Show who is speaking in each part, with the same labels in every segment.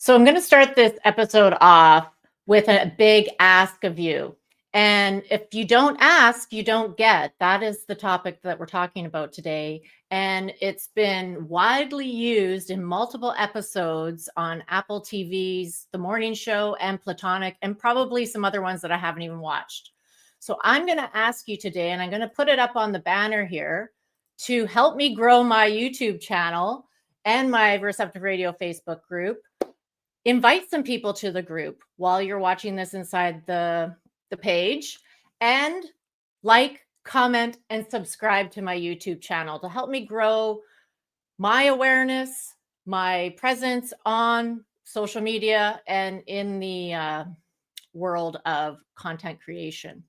Speaker 1: So I'm going to start this episode off with a big ask of you. And if you don't ask, you don't get. That is the topic that we're talking about today. And it's been widely used in multiple episodes on Apple TV's The Morning Show and Platonic, and probably some other ones that I haven't even watched. So I'm going to ask you today, and I'm going to put it up on the banner here to help me grow my YouTube channel and my Receptive Radio Facebook group. Invite some people to the group while you're watching this inside the page, and like, comment, and subscribe to my YouTube channel to help me grow my awareness, my presence on social media, and in the world of content creation.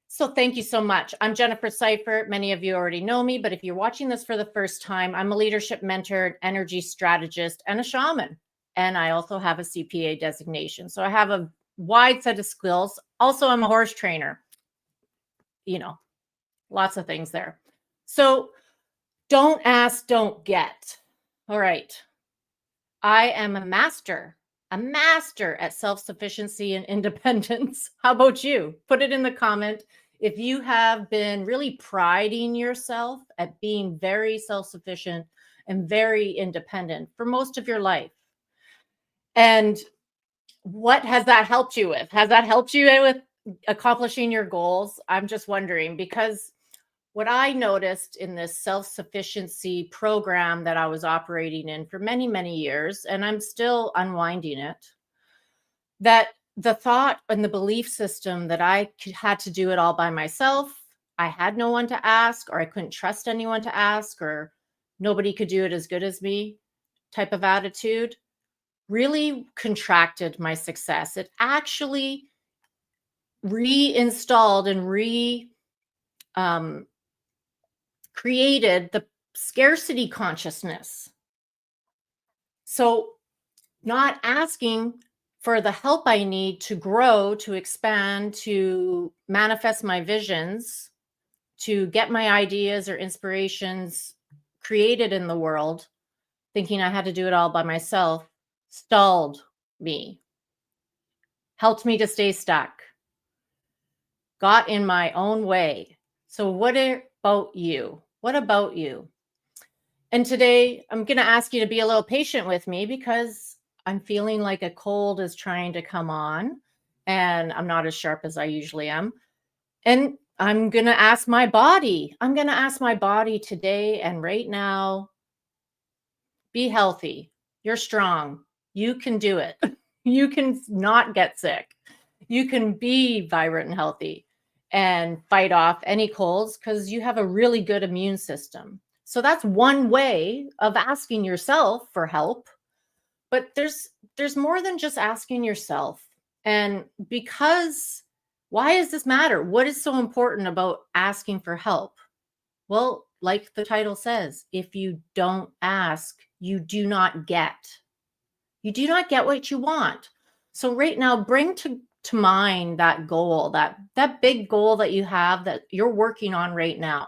Speaker 1: So thank you so much. I'm Jennifer Seifert. Many of you already know me, but if you're watching this for the first time, I'm a leadership mentor, an energy strategist, and a shaman. And I also have a CPA designation. So I have a wide set of skills. Also, I'm a horse trainer. Lots of things there. So don't ask, don't get. All right. I am a master at self-sufficiency and independence. How about you? Put it in the comment if you have been really priding yourself at being very self-sufficient and very independent for most of your life. And what has that helped you with? Has that helped you with accomplishing your goals? I'm just wondering, because what I noticed in this self-sufficiency program that I was operating in for many, many years, and I'm still unwinding it, that the thought and the belief system that I had to do it all by myself, I had no one to ask, or I couldn't trust anyone to ask, or nobody could do it as good as me type of attitude, really contracted my success. It actually reinstalled and created the scarcity consciousness. So not asking for the help I need to grow, to expand, to manifest my visions, to get my ideas or inspirations created in the world, thinking I had to do it all by myself, stalled me, helped me to stay stuck, got in my own way. So what about you? What about you? And today I'm going to ask you to be a little patient with me, because I'm feeling like a cold is trying to come on and I'm not as sharp as I usually am. And I'm going to ask my body. I'm going to ask my body today and right now, be healthy. You're strong. You can do it. You can not get sick. You can be vibrant and healthy and fight off any colds because you have a really good immune system. So that's one way of asking yourself for help. But there's more than just asking yourself. And because why does this matter? What is so important about asking for help? Well, like the title says, if you don't ask, you do not get. You do not get what you want. So right now, bring to mind that goal, that big goal that you have that you're working on right now.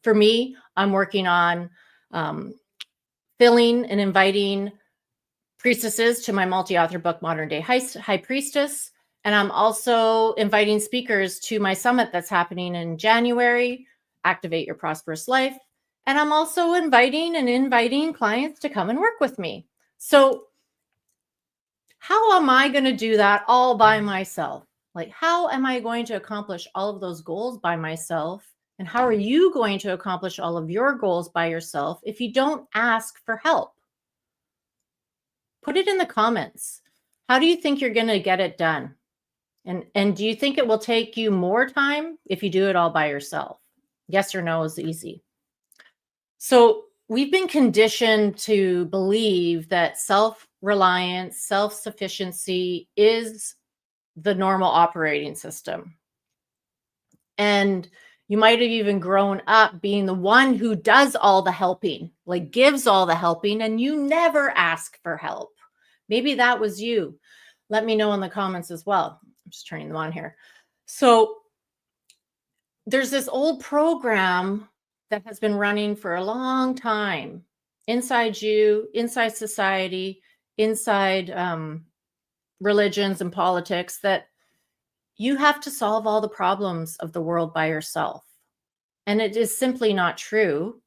Speaker 1: For me, I'm working on filling and inviting priestesses to my multi-author book, Modern Day High Priestess. And I'm also inviting speakers to my summit that's happening in January, Activate Your Prosperous Life. And I'm also inviting clients to come and work with me. So how am I going to do that all by myself? Like, how am I going to accomplish all of those goals by myself? And how are you going to accomplish all of your goals by yourself if you don't ask for help? Put it in the comments. How do you think you're going to get it done? And do you think it will take you more time if you do it all by yourself? Yes or no is easy. So we've been conditioned to believe that self-reliance, self-sufficiency is the normal operating system. And you might have even grown up being the one who does all the helping, like gives all the helping, and you never ask for help. Maybe that was you. Let me know in the comments as well. I'm just turning them on here. So there's this old program that has been running for a long time inside you, inside society, inside religions and politics that you have to solve all the problems of the world by yourself. And it is simply not true.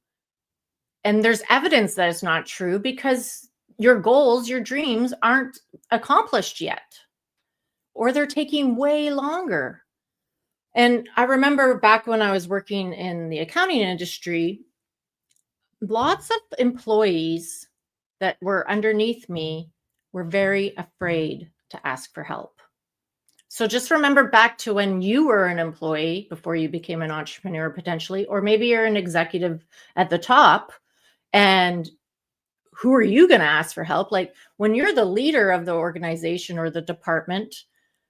Speaker 1: And there's evidence that it's not true because your goals, your dreams aren't accomplished yet, or they're taking way longer. And I remember back when I was working in the accounting industry, lots of employees that were underneath me were very afraid to ask for help. So just remember back to when you were an employee before you became an entrepreneur potentially, or maybe you're an executive at the top, and who are you going to ask for help? Like when you're the leader of the organization or the department,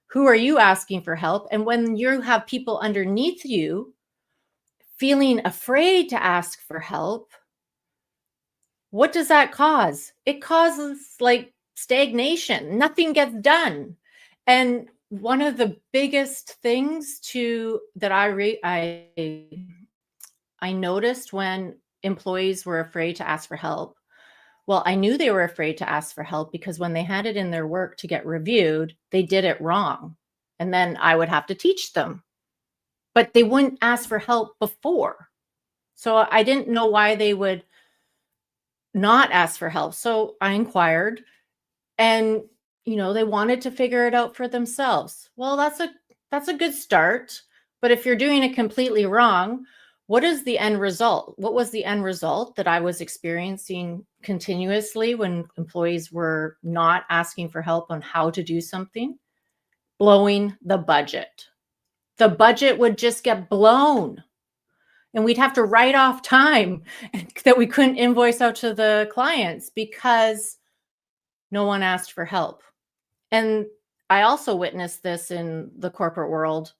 Speaker 1: who are you asking for help? And when you have people underneath you feeling afraid to ask for help, what does that cause? It causes like stagnation. Nothing gets done. And one of the biggest things that I noticed when employees were afraid to ask for help. Well, I knew they were afraid to ask for help because when they handed in their work to get reviewed, they did it wrong. And then I would have to teach them. But they wouldn't ask for help before. So I didn't know why they would not ask for help. So I inquired, and they wanted to figure it out for themselves. Well, that's a good start. But if you're doing it completely wrong, what is the end result? What was the end result that I was experiencing continuously when employees were not asking for help on how to do something? Blowing the budget. The budget would just get blown. And we'd have to write off time that we couldn't invoice out to the clients because no one asked for help. And I also witnessed this in the corporate world.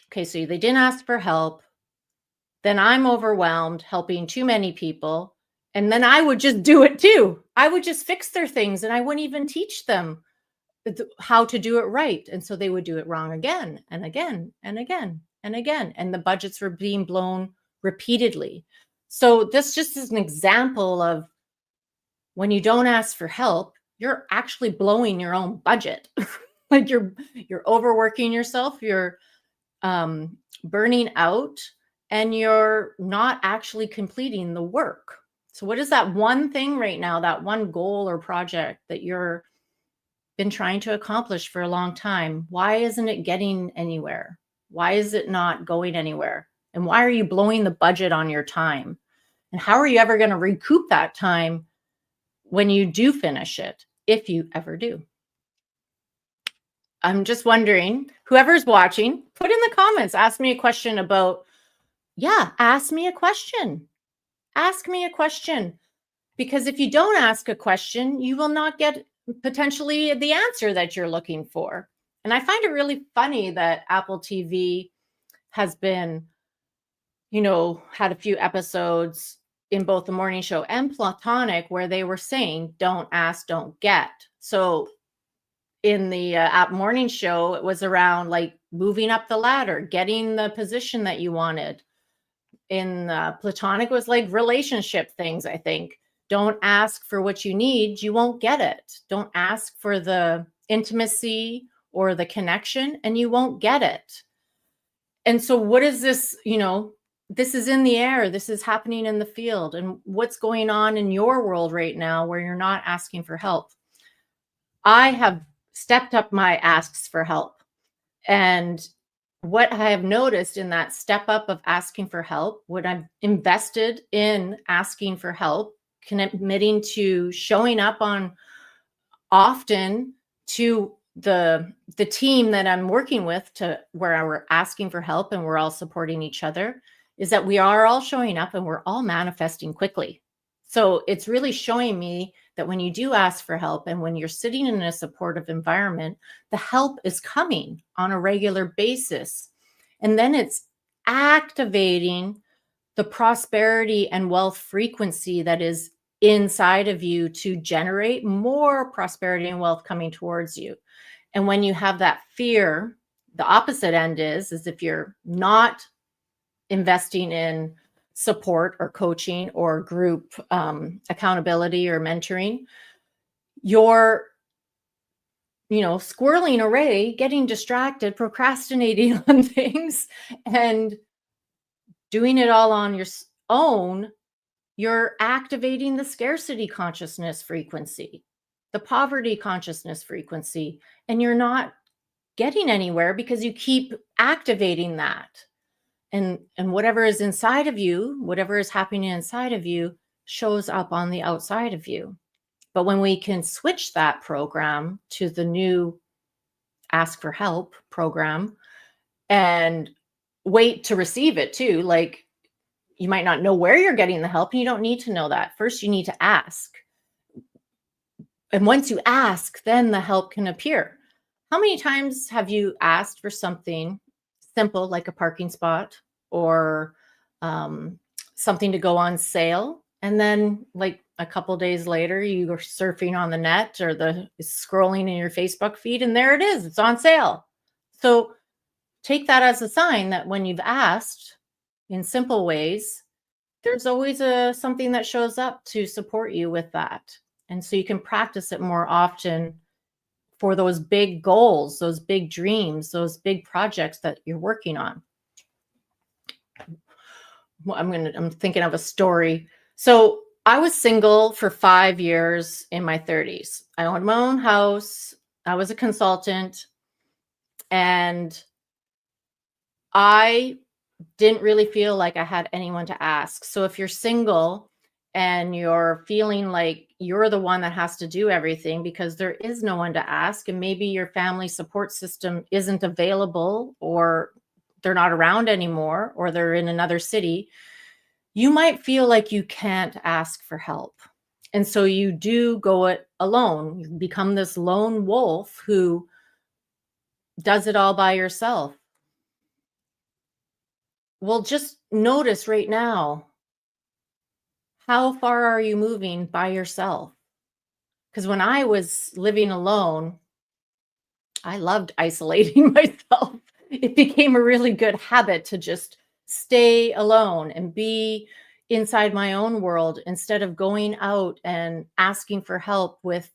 Speaker 1: Okay, so they didn't ask for help. Then I'm overwhelmed helping too many people. And then I would just do it too. I would just fix their things and I wouldn't even teach them how to do it right. And so they would do it wrong again and again and again and again. And the budgets were being blown repeatedly. So this just is an example of when you don't ask for help, you're actually blowing your own budget. Like you're overworking yourself, you're burning out, and you're not actually completing the work. So what is that one thing right now, that one goal or project that you're been trying to accomplish for a long time? Why isn't it getting anywhere? Why is it not going anywhere? And why are you blowing the budget on your time? And how are you ever going to recoup that time when you do finish it, if you ever do? I'm just wondering, whoever's watching, put in the comments, ask me a question about, ask me a question. Ask me a question. Because if you don't ask a question, you will not get potentially the answer that you're looking for. And I find it really funny that Apple TV has been, had a few episodes in both the morning show and Platonic where they were saying, don't ask, don't get. So in the app morning show, it was around like moving up the ladder, getting the position that you wanted. In Platonic, it was like relationship things, I think. Don't ask for what you need, you won't get it. Don't ask for the intimacy or the connection, and you won't get it. And so what is this, this is in the air, this is happening in the field. And what's going on in your world right now where you're not asking for help? I have stepped up my asks for help. And what I have noticed in that step up of asking for help, what I've invested in asking for help, committing to showing up on often to the team that I'm working with, to where we're asking for help and we're all supporting each other, is that we are all showing up and we're all manifesting quickly. So it's really showing me that when you do ask for help and when you're sitting in a supportive environment, the help is coming on a regular basis. And then it's activating the prosperity and wealth frequency that is inside of you to generate more prosperity and wealth coming towards you. And when you have that fear, the opposite end is if you're not investing in support or coaching or group accountability or mentoring, you're, squirreling away, getting distracted, procrastinating on things, and doing it all on your own, you're activating the scarcity consciousness frequency, the poverty consciousness frequency, and you're not getting anywhere because you keep activating that. And whatever is inside of you, whatever is happening inside of you shows up on the outside of you. But when we can switch that program to the new ask for help program and wait to receive it too, like, you might not know where you're getting the help, and you don't need to know that. First, you need to ask. And once you ask, then the help can appear. How many times have you asked for something simple like a parking spot or something to go on sale, and then like a couple days later you are surfing on the net or scrolling in your Facebook feed, and there it is, it's on sale. So take that as a sign that when you've asked in simple ways, there's always something that shows up to support you with that. And so you can practice it more often for those big goals, those big dreams, those big projects that you're working on. Well, I'm thinking of a story. So I was single for 5 years in my 30s. I owned my own house. I was a consultant, and I didn't really feel like I had anyone to ask. So if you're single and you're feeling like you're the one that has to do everything because there is no one to ask, and maybe your family support system isn't available, or they're not around anymore, or they're in another city, you might feel like you can't ask for help. And so you do go it alone. You become this lone wolf who does it all by yourself. Well, just notice right now, how far are you moving by yourself? Because when I was living alone, I loved isolating myself. It became a really good habit to just stay alone and be inside my own world instead of going out and asking for help with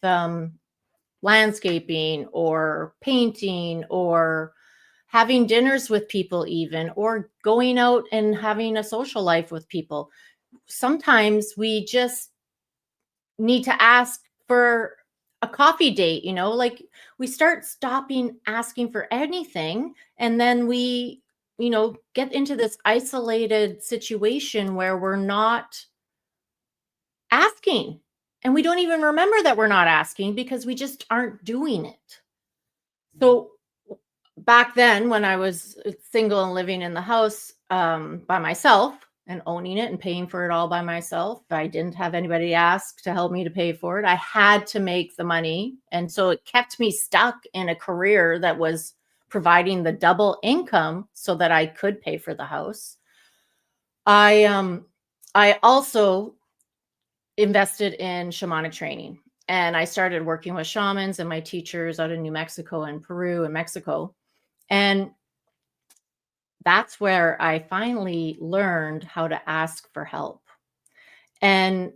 Speaker 1: landscaping or painting or having dinners with people, even, or going out and having a social life with people. Sometimes we just need to ask for a coffee date, like we start stopping asking for anything, and then we, get into this isolated situation where we're not asking, and we don't even remember that we're not asking because we just aren't doing it. So back then, when I was single and living in the house by myself and owning it and paying for it all by myself, I didn't have anybody ask to help me to pay for it. I had to make the money. And so it kept me stuck in a career that was providing the double income so that I could pay for the house. I also invested in shamanic training, and I started working with shamans and my teachers out in New Mexico and Peru and Mexico. And that's where I finally learned how to ask for help. And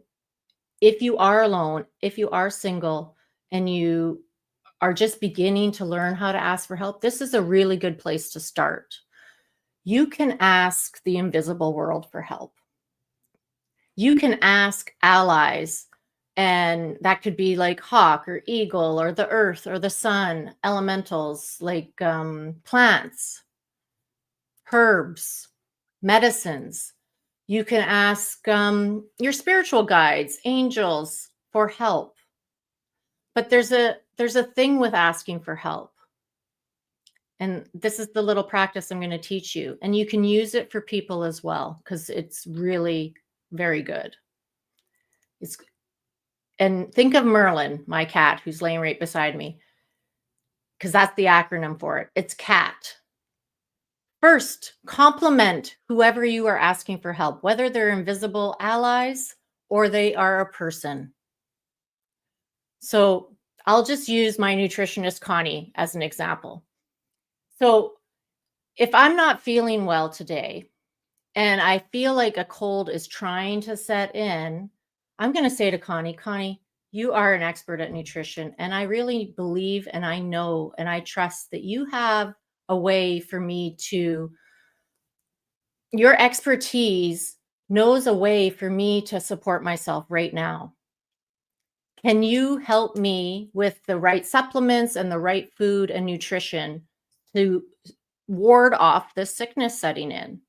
Speaker 1: if you are alone, if you are single, and you are just beginning to learn how to ask for help, this is a really good place to start. You can ask the invisible world for help. You can ask allies, and that could be like hawk or eagle or the earth or the sun, elementals like plants, herbs, medicines. You can ask your spiritual guides, angels, for help. But there's a thing with asking for help. And this is the little practice I'm going to teach you. And you can use it for people as well, because it's really very good. And think of Merlin, my cat, who's laying right beside me, because that's the acronym for it. It's CAT. First, compliment whoever you are asking for help, whether they're invisible allies or they are a person. So I'll just use my nutritionist, Connie, as an example. So if I'm not feeling well today and I feel like a cold is trying to set in, I'm going to say to Connie, you are an expert at nutrition, and I really believe and I know and I trust that you have a way for me to, your expertise knows a way for me to support myself right now. Can you help me with the right supplements and the right food and nutrition to ward off the sickness setting in?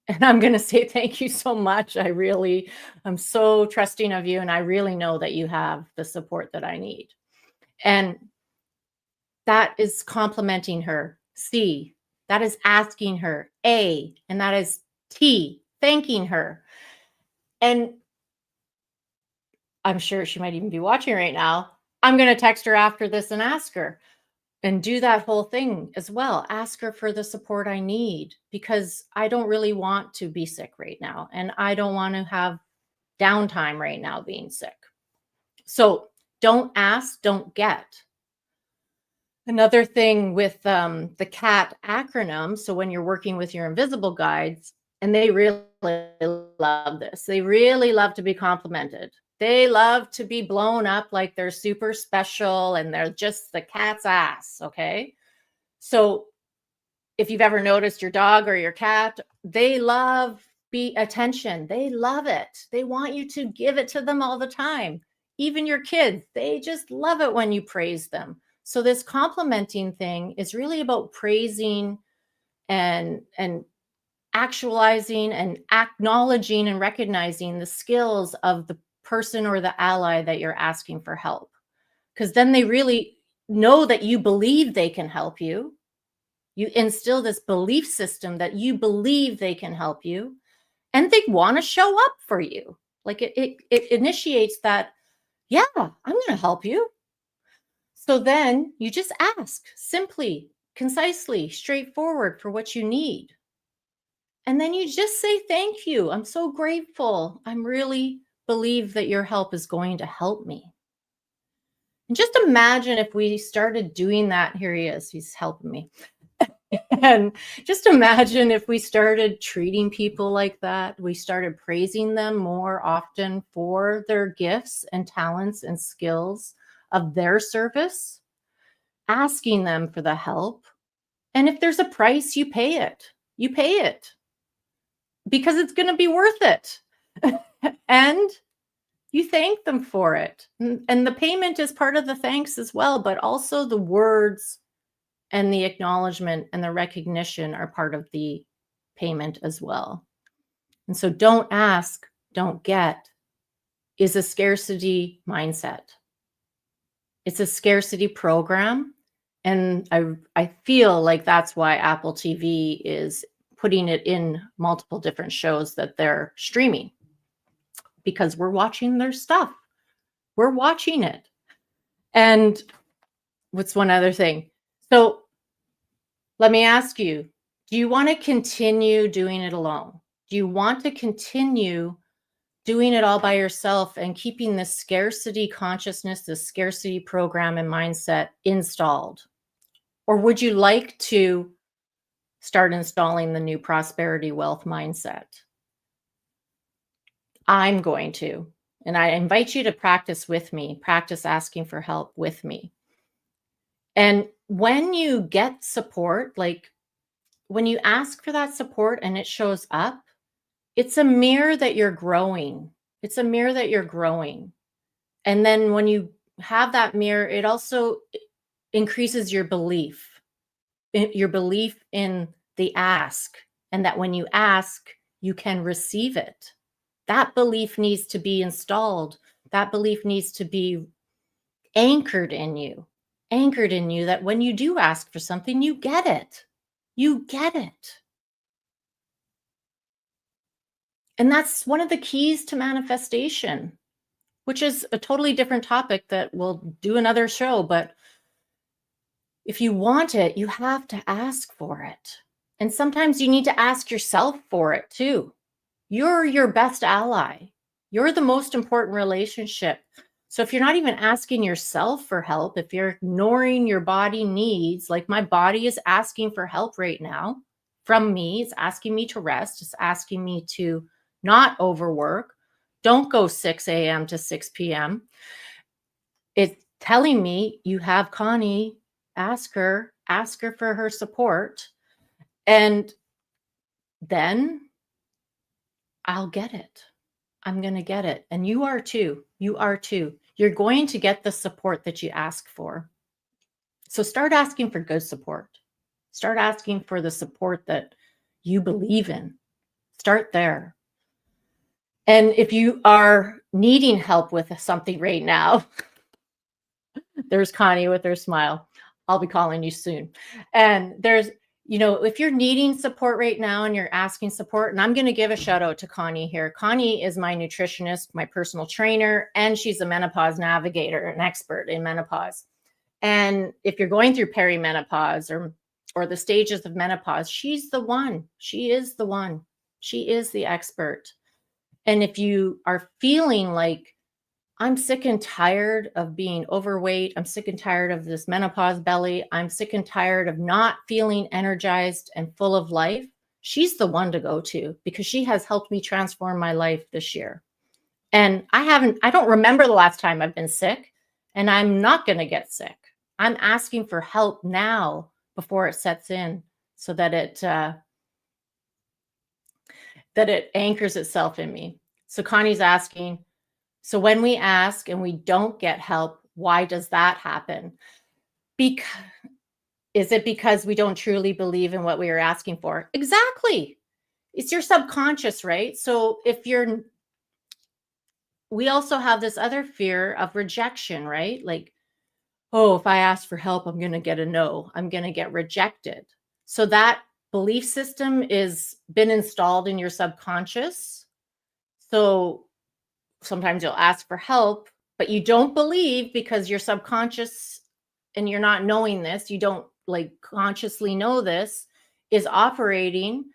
Speaker 1: And I'm going to say thank you so much. I'm so trusting of you. And I really know that you have the support that I need. And that is complimenting her. C, that is asking her. A, and that is T, thanking her. And I'm sure she might even be watching right now. I'm going to text her after this and ask her and do that whole thing as well. Ask her for the support I need, because I don't really want to be sick right now. And I don't want to have downtime right now being sick. So don't ask, don't get. Another thing with the CAT acronym. So when you're working with your invisible guides, and they really love this, they really love to be complimented. They love to be blown up like they're super special and they're just the cat's ass. Okay. So if you've ever noticed your dog or your cat, they love attention. They love it. They want you to give it to them all the time. Even your kids, they just love it when you praise them. So this complimenting thing is really about praising and actualizing and acknowledging and recognizing the skills of the person or the ally that you're asking for help. Because then they really know that you believe they can help you. You instill this belief system that you believe they can help you, and they want to show up for you. Like it initiates that, yeah, I'm going to help you. So then you just ask simply, concisely, straightforward for what you need. And then you just say, thank you. I'm so grateful. I'm really believe that your help is going to help me. And just imagine if we started doing that. Here he is. He's helping me. And just imagine if we started treating people like that. We started praising them more often for their gifts and talents and skills of their service, asking them for the help. And if there's a price, you pay it. You pay it because it's going to be worth it. And you thank them for it. And the payment is part of the thanks as well, but also the words and the acknowledgement and the recognition are part of the payment as well. And so don't ask, don't get is a scarcity mindset. It's a scarcity program. And I feel like that's why Apple TV is putting it in multiple different shows that they're streaming, because we're watching their stuff. We're watching it. And what's one other thing? So let me ask you, do you want to continue doing it alone? Do you want to continue doing it all by yourself and keeping the scarcity consciousness, the scarcity program and mindset installed? Or would you like to start installing the new prosperity wealth mindset? I'm going to, and I invite you to practice with me, practice asking for help with me. And when you get support, like when you ask for that support and it shows up, it's a mirror that you're growing. It's a mirror that you're growing. And then when you have that mirror, it also increases your belief in the ask, and that when you ask, you can receive it. That belief needs to be installed. That belief needs to be anchored in you, that when you do ask for something, you get it. You get it. And that's one of the keys to manifestation, which is a totally different topic that we'll do another show. But if you want it, you have to ask for it. And sometimes you need to ask yourself for it too. You're your best ally. You're the most important relationship. So if you're not even asking yourself for help, if you're ignoring your body needs, like my body is asking for help right now from me, it's asking me to rest, it's asking me to not overwork, don't go 6 a.m. to 6 p.m. it's telling me you have Connie, ask her for her support, and then I'll get it. I'm going to get it. And you are too. You are too. You're going to get the support that you ask for. So start asking for good support. Start asking for the support that you believe in. Start there. And if you are needing help with something right now, there's Connie with her smile. I'll be calling you soon. And there's, if you're needing support right now and you're asking support, and I'm going to give a shout out to Connie here. Connie is my nutritionist, my personal trainer, and she's a menopause navigator, an expert in menopause. And if you're going through perimenopause or the stages of menopause, she's the one. She is the one. She is the expert. And if you are feeling like, I'm sick and tired of being overweight, I'm sick and tired of this menopause belly, I'm sick and tired of not feeling energized and full of life, she's the one to go to, because she has helped me transform my life this year. And I don't remember the last time I've been sick, and I'm not going to get sick. I'm asking for help now before it sets in, so that it anchors itself in me. So Connie's asking, so when we ask and we don't get help, why does that happen? Is it because we don't truly believe in what we are asking for? Exactly. It's your subconscious, right? So we also have this other fear of rejection, right? Like, oh, if I ask for help, I'm going to get a no. I'm going to get rejected. So that belief system is been installed in your subconscious. So sometimes you'll ask for help, but you don't believe, because your subconscious, and you're not knowing this, you don't like consciously know this, is operating,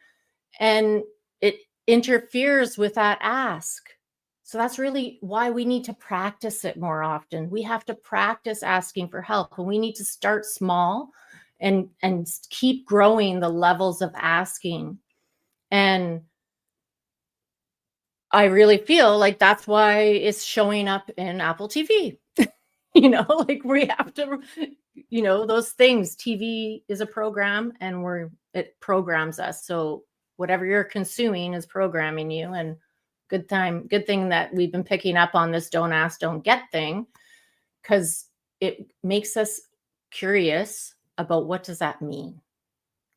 Speaker 1: and it interferes with that ask. So that's really why we need to practice it more often. We have to practice asking for help, and we need to start small and keep growing the levels of asking. And I really feel like that's why it's showing up in Apple TV. Like we have to, those things. TV is a program, and it programs us. So whatever you're consuming is programming you. And good thing that we've been picking up on this don't ask, don't get thing, because it makes us curious about what does that mean?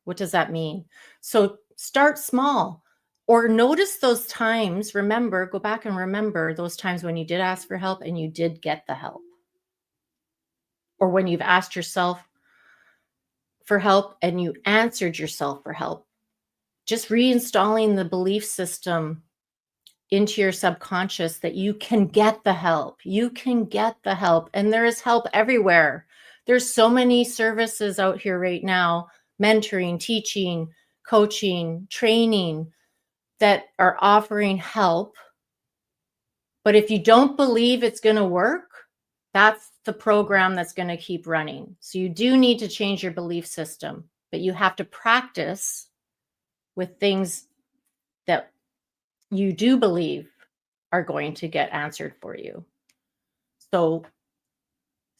Speaker 1: What does that mean? So start small, or notice those times. Go back and remember those times when you did ask for help and you did get the help. Or when you've asked yourself for help and you answered yourself for help. Just reinstalling the belief system into your subconscious that you can get the help. You can get the help. And there is help everywhere. There's so many services out here right now, mentoring, teaching, coaching, training, that are offering help. But if you don't believe it's going to work, that's the program that's going to keep running. So you do need to change your belief system, but you have to practice with things that you do believe are going to get answered for you. So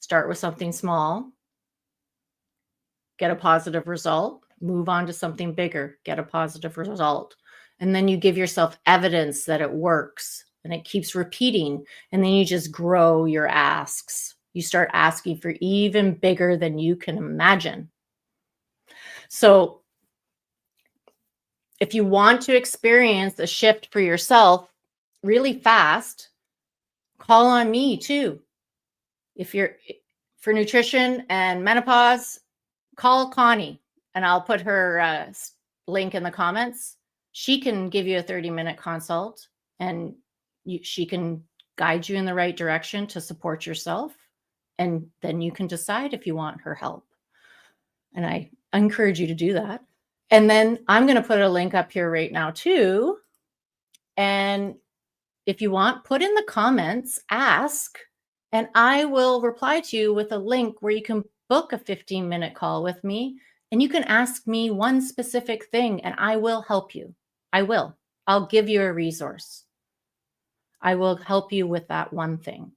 Speaker 1: start with something small, get a positive result, move on to something bigger, get a positive result. And then you give yourself evidence that it works, and it keeps repeating. And then you just grow your asks. You start asking for even bigger than you can imagine. So if you want to experience a shift for yourself really fast, call on me too. If you're for nutrition and menopause, call Connie, and I'll put her link in the comments. She can give you a 30-minute consult, and she can guide you in the right direction to support yourself. And then you can decide if you want her help. And I encourage you to do that. And then I'm going to put a link up here right now too. And if you want, put in the comments, ask, and I will reply to you with a link where you can book a 15-minute call with me, and you can ask me one specific thing, and I will help you. I'll give you a resource. I will help you with that one thing.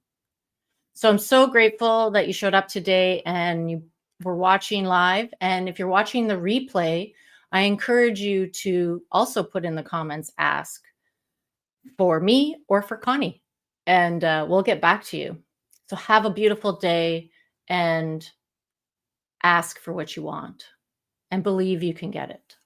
Speaker 1: So I'm so grateful that you showed up today and you were watching live. And if you're watching the replay, I encourage you to also put in the comments, ask for me or for Connie, and we'll get back to you. So have a beautiful day and ask for what you want and believe you can get it.